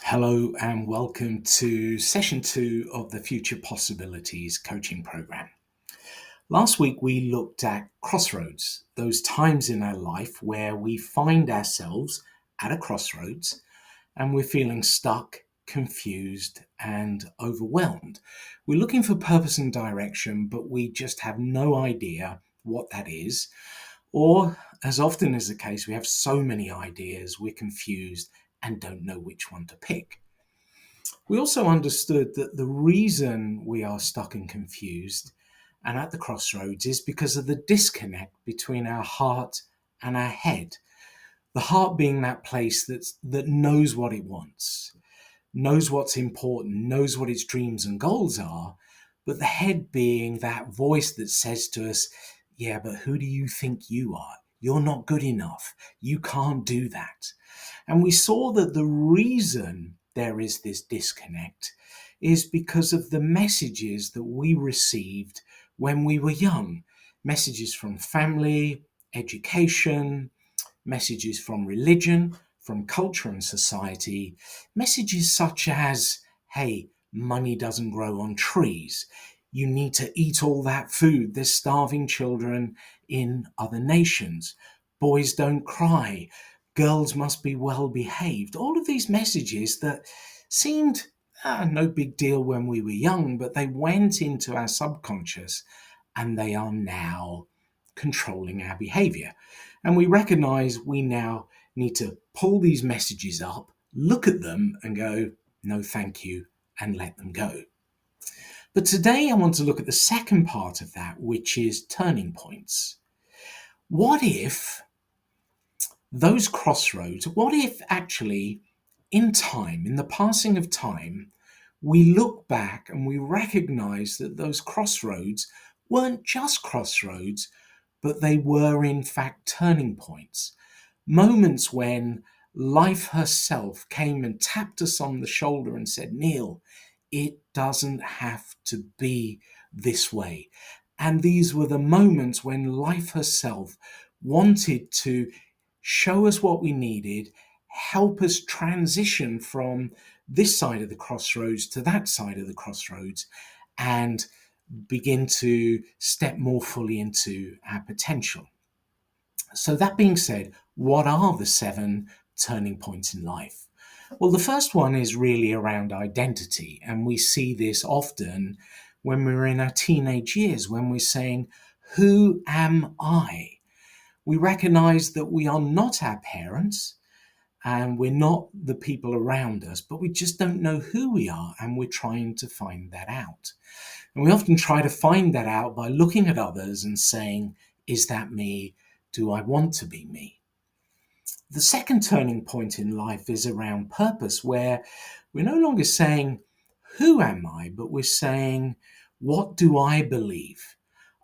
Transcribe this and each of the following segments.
Hello and welcome to session 2 of the Future Possibilities coaching program. Last week we looked at crossroads, those times in our life where we find ourselves at a crossroads and we're feeling stuck, confused, and overwhelmed. We're looking for purpose and direction, but we just have no idea what that is. Or, as often is the case, we have so many ideas, we're confused and don't know which one to pick. We also understood that the reason we are stuck and confused and at the crossroads is because of the disconnect between our heart and our head. The heart being that place that knows what it wants, knows what's important, knows what its dreams and goals are, but the head being that voice that says to us, yeah, but who do you think you are? You're not good enough. You can't do that. And we saw that the reason there is this disconnect is because of the messages that we received when we were young. Messages from family, education, messages from religion, from culture and society, messages such as, hey, money doesn't grow on trees. You need to eat all that food. There's starving children in other nations. Boys don't cry. Girls must be well behaved. All of these messages that seemed no big deal when we were young, but they went into our subconscious and they are now controlling our behavior. And we recognize we now need to pull these messages up, look at them and go, no, thank you, and let them go. But today I want to look at the second part of that, which is turning points. What if those crossroads, what if actually in time, in the passing of time, we look back and we recognize that those crossroads weren't just crossroads, but they were in fact turning points, moments when life herself came and tapped us on the shoulder and said, Neil, it doesn't have to be this way. And these were the moments when life herself wanted to show us what we needed, help us transition from this side of the crossroads to that side of the crossroads, and begin to step more fully into our potential. So that being said, what are the 7 turning points in life? Well, the first one is really around identity, and we see this often when we're in our teenage years, when we're saying, who am I? We recognize that we are not our parents and we're not the people around us, but we just don't know who we are, and we're trying to find that out. And we often try to find that out by looking at others and saying, is that me? Do I want to be me? The second turning point in life is around purpose, where we're no longer saying, who am I? But we're saying, what do I believe?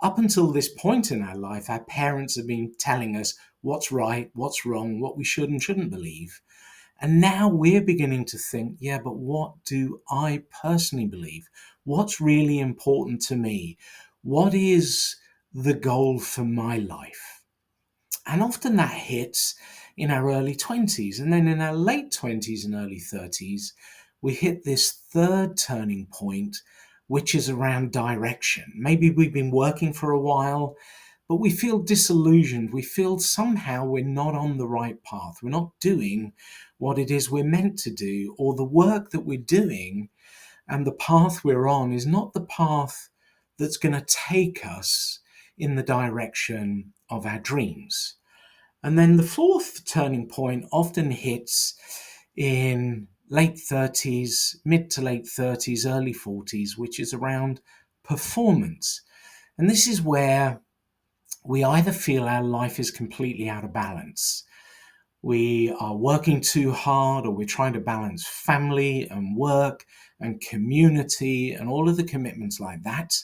Up until this point in our life, our parents have been telling us what's right, what's wrong, what we should and shouldn't believe. And now we're beginning to think, yeah, but what do I personally believe? What's really important to me? What is the goal for my life? And often that hits in our early 20s. And then in our late 20s and early 30s, we hit this third turning point, which is around direction. Maybe we've been working for a while, but we feel disillusioned. We feel somehow we're not on the right path. We're not doing what it is we're meant to do, or the work that we're doing and the path we're on is not the path that's going to take us in the direction of our dreams. And then the fourth turning point often hits in late 30s, mid to late 30s, early 40s, which is around performance. And this is where we either feel our life is completely out of balance. We are working too hard, or we're trying to balance family and work and community and all of the commitments like that.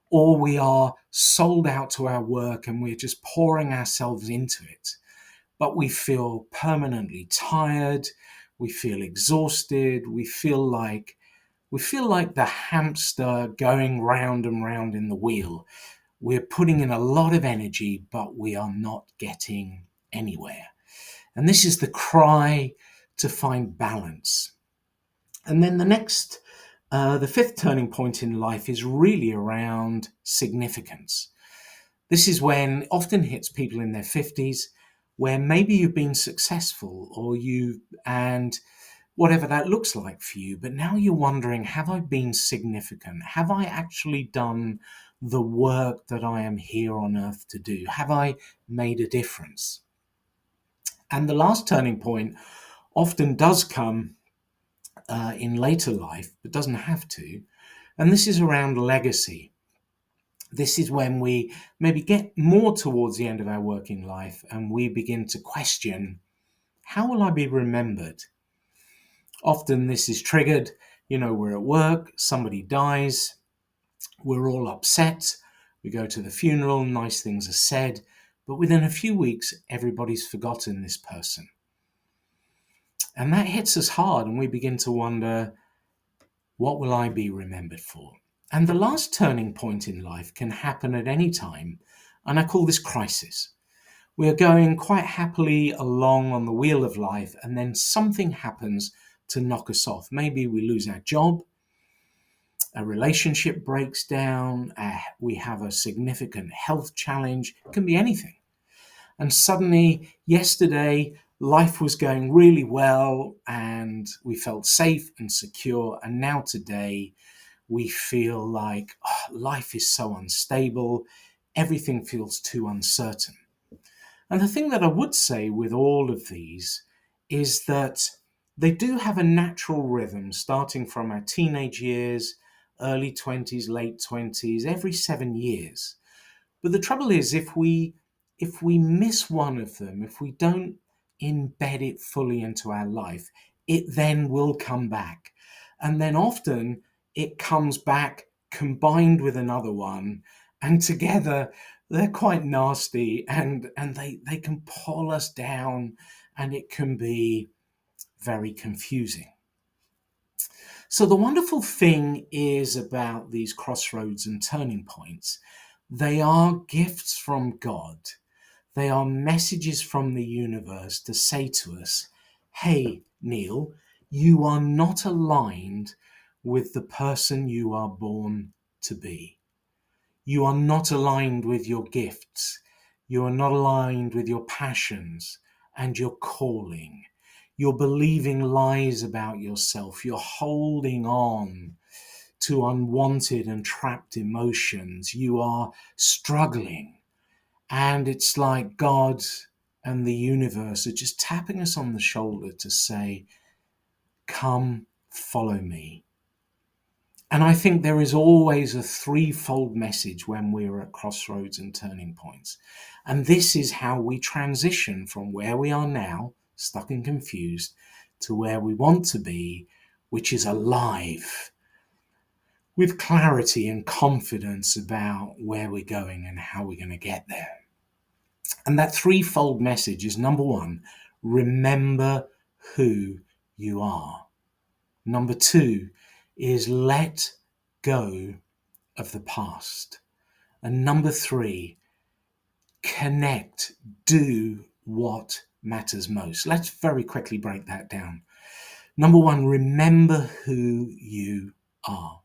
Or we are sold out to our work and we're just pouring ourselves into it. But we feel permanently tired, we feel exhausted, we feel like the hamster going round and round in the wheel. We're putting in a lot of energy, but we are not getting anywhere. And this is the cry to find balance. And then the fifth turning point in life is really around significance. This is when it often hits people in their 50s, where maybe you've been successful and whatever that looks like for you, but now you're wondering, have I been significant? Have I actually done the work that I am here on earth to do? Have I made a difference? And the last turning point often does come in later life, but doesn't have to. And this is around legacy. This is when we maybe get more towards the end of our working life and we begin to question, how will I be remembered? Often this is triggered, we're at work, somebody dies, we're all upset, we go to the funeral, nice things are said, but within a few weeks, everybody's forgotten this person. And that hits us hard and we begin to wonder, what will I be remembered for? And the last turning point in life can happen at any time, and I call this crisis. We are going quite happily along on the wheel of life, and then something happens to knock us off. Maybe we lose our job, a relationship breaks down, we have a significant health challenge. It can be anything. And suddenly, yesterday, life was going really well and we felt safe and secure. And now today, we feel like life is so unstable. Everything feels too uncertain. And the thing that I would say with all of these is that they do have a natural rhythm starting from our teenage years, early 20s, late 20s, every 7 years. But the trouble is, if we miss one of them, if we don't embed it fully into our life, it then will come back. And then often it comes back combined with another one, and together they're quite nasty and they can pull us down, and it can be very confusing. So the wonderful thing is about these crossroads and turning points, they are gifts from God. They are messages from the universe to say to us, hey, Neil, you are not aligned with the person you are born to be. You are not aligned with your gifts. You are not aligned with your passions and your calling. You're believing lies about yourself. You're holding on to unwanted and trapped emotions. You are struggling. And it's like God and the universe are just tapping us on the shoulder to say, come, follow me. And I think there is always a threefold message when we're at crossroads and turning points. And this is how we transition from where we are now, stuck and confused, to where we want to be, which is alive, with clarity and confidence about where we're going and how we're going to get there. And that threefold message is, number one, remember who you are. Number two is let go of the past. And number three, connect, do what matters most. Let's very quickly break that down. Number one, remember who you are.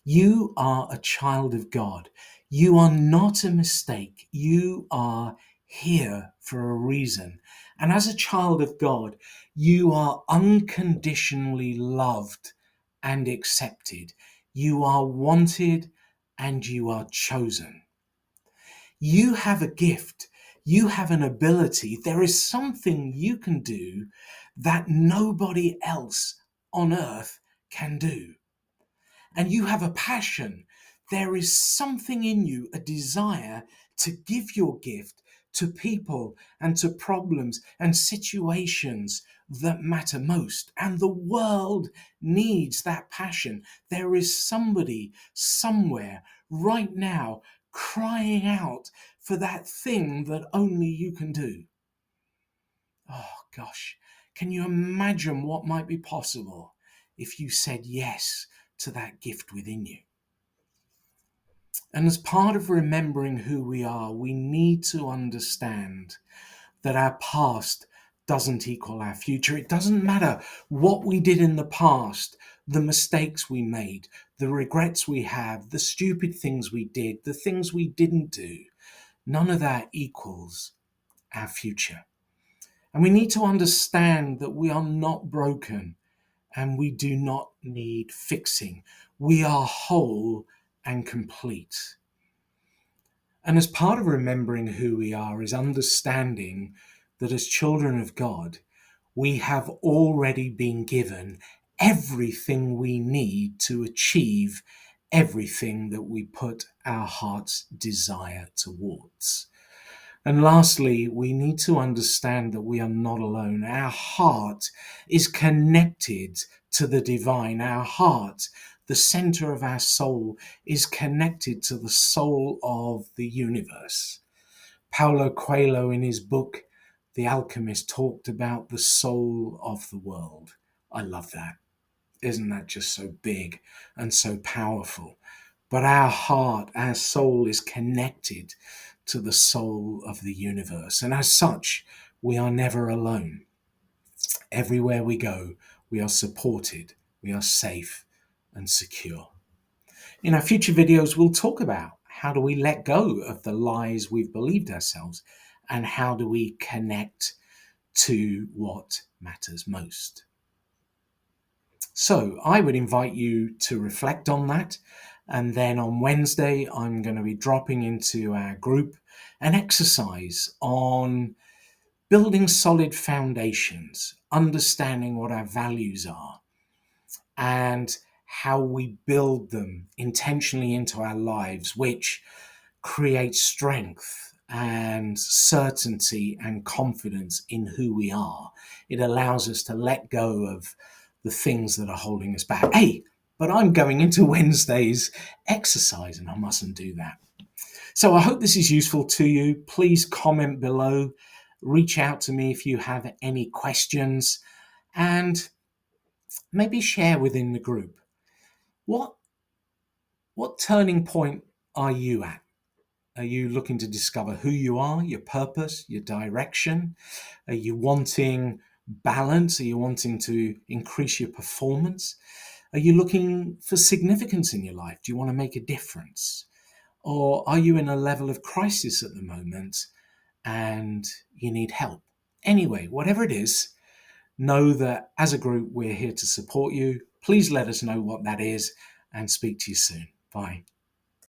You are a child of God. You are not a mistake. You are here for a reason. And as a child of God, you are unconditionally loved and accepted. You are wanted and you are chosen. You have a gift. You have an ability. There is something you can do that nobody else on earth can do. And you have a passion. There is something in you, a desire to give your gift to people and to problems and situations that matter most. And the world needs that passion. There is somebody somewhere right now crying out for that thing that only you can do. Oh gosh, can you imagine what might be possible if you said yes to that gift within you? And as part of remembering who we are, we need to understand that our past doesn't equal our future. It doesn't matter what we did in the past, the mistakes we made, the regrets we have, the stupid things we did, the things we didn't do. None of that equals our future. And we need to understand that we are not broken and we do not need fixing. We are whole and complete. And as part of remembering who we are is understanding that as children of God, we have already been given everything we need to achieve everything that we put our heart's desire towards. And lastly, we need to understand that we are not alone. Our heart is connected to the divine. Our heart, the center of our soul, is connected to the soul of the universe. Paulo Coelho, in his book, The Alchemist, talked about the soul of the world. I love that. Isn't that just so big and so powerful? But our heart, our soul is connected to the soul of the universe. And as such, we are never alone. Everywhere we go, we are supported, we are safe and secure. In our future videos, we'll talk about how do we let go of the lies we've believed ourselves and how do we connect to what matters most. So I would invite you to reflect on that. And then on Wednesday, I'm going to be dropping into our group an exercise on building solid foundations, understanding what our values are, and how we build them intentionally into our lives, which creates strength and certainty and confidence in who we are. It allows us to let go of the things that are holding us back. Hey, but I'm going into Wednesday's exercise and I mustn't do that. So I hope this is useful to you. Please comment below. Reach out to me if you have any questions and maybe share within the group. What turning point are you at? Are you looking to discover who you are, your purpose, your direction? Are you wanting balance? Are you wanting to increase your performance? Are you looking for significance in your life? Do you want to make a difference? Or are you in a level of crisis at the moment and you need help? Anyway, whatever it is, know that as a group, we're here to support you. Please let us know what that is and speak to you soon. Bye.